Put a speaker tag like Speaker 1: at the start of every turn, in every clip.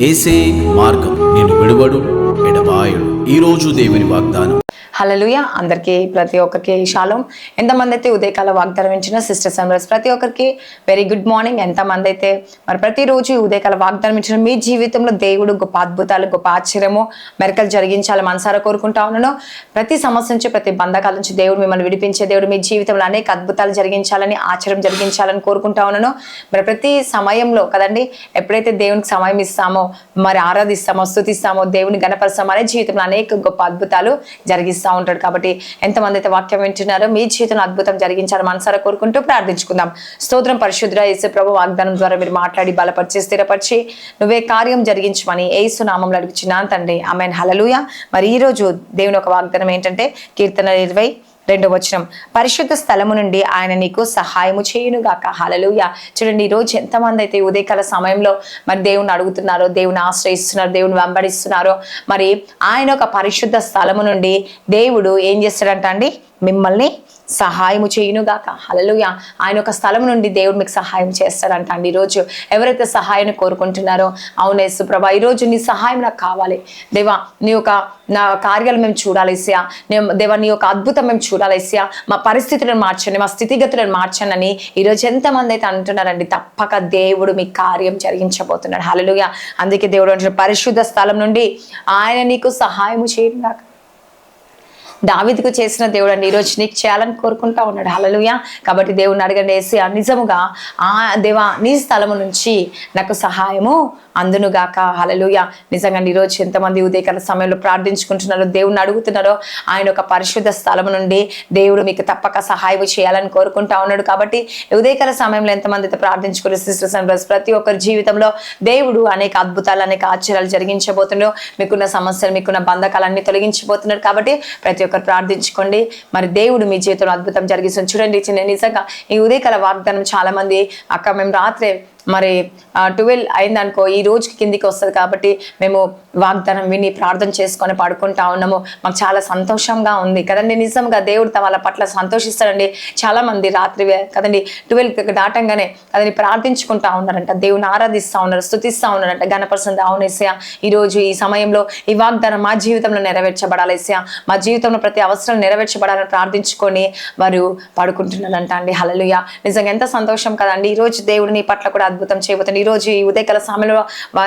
Speaker 1: యేసే మార్గం, నేను విడువడు ఎడబాయడు. ఈరోజు దేవుని వాగ్దానం.
Speaker 2: హల్లెలూయా. అందరికీ ప్రతి ఒక్కరికి షాలోమ్. ఎంతమంది అయితే ఉదయకాల వాగ్దానం ఇచ్చిన సిస్టర్స్ అండ్ ప్రతి ఒక్కరికి వెరీ గుడ్ మార్నింగ్. ఎంతమంది అయితే మరి ప్రతిరోజు ఉదయకాల వాగ్దానం ఇచ్చిన మీ జీవితంలో దేవుడు గొప్ప అద్భుతాలు, గొప్ప ఆశ్చర్యము, మెరకలు జరిగించాలి మనసారా కోరుకుంటా ఉన్నాను. ప్రతి సమస్య నుంచి, ప్రతి బంధకాల నుంచి దేవుడు మిమ్మల్ని విడిపించే దేవుడు. మీ జీవితంలో అనేక అద్భుతాలు జరిగించాలని, ఆశ్చర్యం జరిగించాలని కోరుకుంటా ఉన్నాను. మరి ప్రతి సమయంలో కదండి, ఎప్పుడైతే దేవునికి సమయం ఇస్తామో, మరి ఆరాధిస్తామో, స్తుతిస్తామో, దేవుని గణపరుస్తామో, అనే జీవితంలో అనేక గొప్ప అద్భుతాలు జరిగిస్తాం ఉంటాడు. కాబట్టి ఎంతమంది అయితే వాక్యం వింటున్నారో మీ జీవితంలో అద్భుతం జరిగించాలని మనసారా కోరుకుంటూ ప్రార్థించుకుందాం. స్తోత్రం. పరిశుద్ధ యేసు ప్రభు వాగ్దానం ద్వారా మీరు మాట్లాడి బలపరిచి స్థిరపరిచి నువ్వే కార్యం జరిగించమని యేసు నామములో అడుగుచున్నాను తండ్రి. ఆమేన్. హల్లెలూయా. మరి ఈ రోజు దేవుని ఒక వాగ్దానం ఏంటంటే కీర్తన 22:2 పరిశుద్ధ స్థలము నుండి ఆయన నీకు సహాయము చేయునుగాక. హల్లెలూయా. చూడండి, ఈ రోజు ఎంతమంది అయితే ఉదయకాల సమయంలో మరి దేవుని అడుగుతున్నారో, దేవుని ఆశ్రయిస్తున్నారు, దేవుని వెంబడిస్తున్నారో, మరి ఆయన ఒక పరిశుద్ధ స్థలము నుండి దేవుడు ఏం చేస్తాడంట అండి, మిమ్మల్ని సహాయము చేయునుగాక. హల్లెలూయా. ఆయన ఒక స్థలం నుండి దేవుడు మీకు సహాయం చేస్తాడంట అండి. ఈరోజు ఎవరైతే సహాయాన్ని కోరుకుంటున్నారో, అవును యేసు ప్రభా, ఈరోజు నీ సహాయం నాకు కావాలి దేవా, నీ యొక్క నా కార్యాలు మేము చూడాలి ఏసయ్యా, దేవా నీ యొక్క అద్భుతం మేము చూడాలి ఏసయ్యా, మా పరిస్థితులను మార్చండి, మా స్థితిగతులను మార్చండి అని ఈరోజు ఎంతమంది అయితే అంటున్నారండి. తప్పక దేవుడు మీ కార్యం జరిగించబోతున్నాడు. హల్లెలూయా. అందుకే దేవుడు అంటున్నాడు, పరిశుద్ధ స్థలం నుండి ఆయన నీకు సహాయము చేయునుగాక. దావీదుకు చేసిన దేవుడు అండి ఈరోజు నీకు చేయాలని కోరుకుంటా ఉన్నాడు. హల్లెలూయా. కాబట్టి దేవుడిని అడగండి, యేసయ్యా నిజముగా దేవా నీ స్థలము నుంచి నాకు సహాయము అందునుగాక. హల్లెలూయా. నిజంగా ఈరోజు ఎంతమంది ఉదయకాల సమయంలో ప్రార్థించుకుంటున్నారో, దేవుడిని అడుగుతున్నారో, ఆయన ఒక పరిశుద్ధ స్థలము నుండి దేవుడు మీకు తప్పక సహాయం చేయాలని కోరుకుంటా ఉన్నాడు. కాబట్టి ఉదయకాల సమయంలో ఎంతమంది అయితే ప్రార్థించుకునే సిస్టర్స్ అండ్ బ్రదర్స్, ప్రతి ఒక్కరి జీవితంలో దేవుడు అనేక అద్భుతాలు, అనేక ఆశ్చర్యాలు జరిగించబోతున్నాడు. మీకున్న సమస్యలు, మీకున్న బంధకాలన్నీ తొలగించబోతున్నాడు. కాబట్టి ప్రతి ఒక్కరు ప్రార్థించుకోండి. మరి దేవుడు మీ జీవితంలో అద్భుతం జరిగిస్తుంది. చూడండి, నిజంగా ఈ ఉదయకాల వాగ్దానం చాలా మంది అక్క మేము రాత్రే మరి 12 అయిందనుకో ఈ రోజుకి కిందికి వస్తుంది, కాబట్టి మేము వాగ్దానం విని ప్రార్థన చేసుకొని పడుకుంటా ఉన్నాము. మాకు చాలా సంతోషంగా ఉంది కదండి. నిజంగా దేవుడు వాళ్ళ పట్ల సంతోషిస్తాడండి. చాలా మంది రాత్రి కదండి 12 దాటంగానే కదండి ప్రార్థించుకుంటా ఉన్నారంట, దేవుని ఆరాధిస్తూ ఉన్నారు, స్తుతిస్తూ ఉన్నారంట, గణపరుస్తుంది. అవును యేసయ్యా, ఈరోజు ఈ సమయంలో ఈ వాగ్దానం మా జీవితంలో నెరవేర్చబడాలి యేసయ్యా, మా జీవితంలో ప్రతి అవసరం నెరవేర్చబడాలని ప్రార్థించుకొని వారు పడుకుంటున్నారంట అండి. హల్లెలూయా. నిజంగా ఎంత సంతోషం కదండి. ఈరోజు దేవుడు నీ పట్ల కూడా అద్భుతం చేయబోతుంది. ఈ రోజు ఈ ఉదయకాల సమయంలో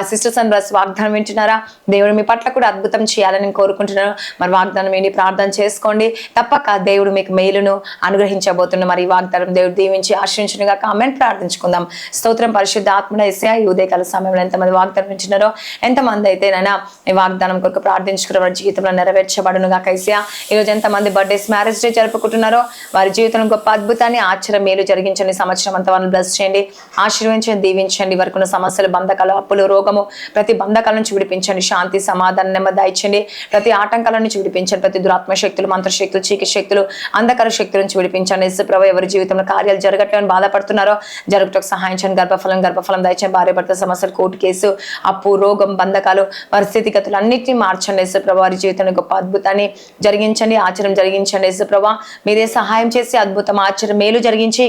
Speaker 2: సిస్టర్స్ అండ్ బ్రదర్స్ వాగ్దానం వింటున్నారా? దేవుడు మీ పట్ల కూడా అద్భుతం చేయాలని కోరుకుంటున్నాను. మరి వాగ్దానం విని ప్రార్థన చేసుకోండి. తప్పక దేవుడు మీకు మేలును అనుగ్రహించబోతున్నారు. మరి ఈ వాగ్దానం దేవుడు దీవించి ఆశ్రయించునుగా. ఆమేన్. ప్రార్థించుకుందాం. స్తోత్రం. పరిశుద్ధ ఆత్మన యేసయ్యా, ఈ ఉదయకాల సమయంలో ఎంతమంది వాగ్దానం వింటున్నారో, ఎంతమంది అయితే నైనా ఈ వాగ్దానం కొరకు ప్రార్థించుకున్న వారి జీవితంలో నెరవేర్చబడునుగా. యేసయ్యా, ఈరోజు ఎంతమంది బర్త్డేస్, మ్యారేజ్ డే జరుపుకుంటున్నారో వారి జీవితంలో గొప్ప అద్భుతాన్ని, ఆశ్చర్యం, మేలు జరిగించండి. సంవత్సరం అంతా వాళ్ళని బ్లెస్ చేయండి, ఆశీర్వదించండి, దీవించండి. వరకు ఉన్న సమస్యలు, బంధకాలు, అప్పులు, రోగము, ప్రతి బంధకాల నుంచి విడిపించండి. శాంతి, సమాధానం, నెమ్మది దయచండి. ప్రతి ఆటంకాల నుంచి విడిపించండి. ప్రతి దురాత్మ శక్తులు, మంత్రశక్తులు, చీకటి శక్తులు, అంధకార శక్తుల నుంచి విడిపించండి. యేసు ప్రభువా, ఎవరి జీవితంలో కార్యాలు జరగట్లేని బాధపడుతున్నారో జరుగుటకు సహాయం చేయండి. గర్భఫలం దయచండి. భార్య భర్త సమస్యలు, కోర్టు కేసు, అప్పు, రోగం, బంధకాలు, పరిస్థితిగతులు అన్నింటినీ మార్చండి. యేసు ప్రభువా, వారి జీవితంలో గొప్ప అద్భుతాన్ని జరిగించండి, ఆశ్చర్యం జరిగించండి. యేసు ప్రభువా, మీరే సహాయం చేసి అద్భుతం, ఆశ్చర్యం, మేలు జరిగించి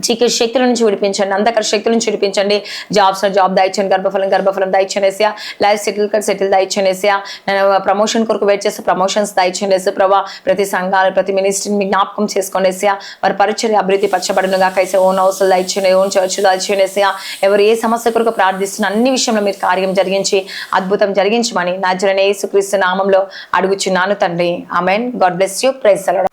Speaker 2: చీకటి శక్తుల నుంచి విడిపించండి, అంధకార శక్తుల నుంచి విడిపించండి. జాబ్ దయచండి. గర్భఫలం దయచండి యేసయ్యా. లైఫ్ సెటిల్ దయచండి యేసయ్యా. నేను ప్రమోషన్ కొరకు వెయిట్ చేస్తే ప్రమోషన్స్ దయచండి యేసు ప్రభా. ప్రతి సంఘాలు, ప్రతి మినిస్ట్రీని మీ జ్ఞాపకం చేసుకోండి యేసయ్యా. వారి పరిచర్య అభివృద్ధి పరచబడునుగా. కైసే ఓన్ హౌస్లు దయచండి, ఓన్ చర్చ్లు దయచండి యేసయ్యా. ఎవరు ఏ సమస్య కొరకు ప్రార్థిస్తున్న అన్ని విషయంలో మీరు కార్యం జరిగించి అద్భుతం జరిగించమని నజరేయుడైన యేసుక్రీస్తు నామంలో అడుగుచున్నాను తండ్రి. Amen. God bless you. Praise the lord.